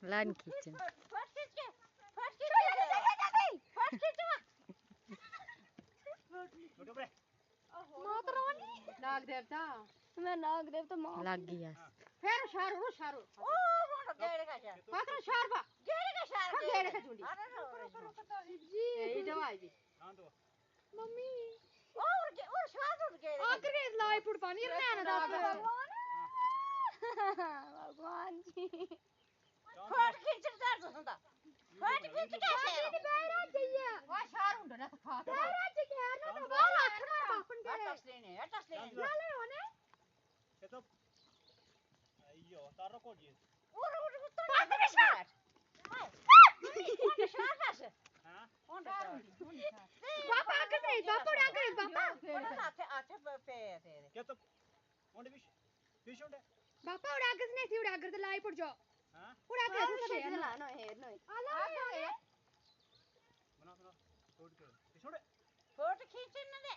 line खींचन नाग देवता मैं नाग देवता मां लग गया फिर शारू शारू ओ गेड़े का शार पात्र शारबा गेड़े का शार गेड़े का झुंडी जी ये दवाई भी हां तो मम्मी और श्वास उठ गए आकर के लाई फुट पानी रहना दास भगवान जी फट खींच दर्द होता फट खींच कैसे बैरा चाहिए वो शार उंडा ना खा बैरा चाहिए ना तो बाहर आठ मार बापन के अटस लेने नाले होने ये तो अयो तारो को जी और तो पात्र शार हां on the पापा आकर नहीं पापा आकर पापा आते पे क्या तो on the fish on the पापा और आकर नहीं थी और आकर तो लाई पड़ जाओ हां और आकर ऐसे सब ला नो है नो आला बना छोड़ के fish on the फोटो खींचने दे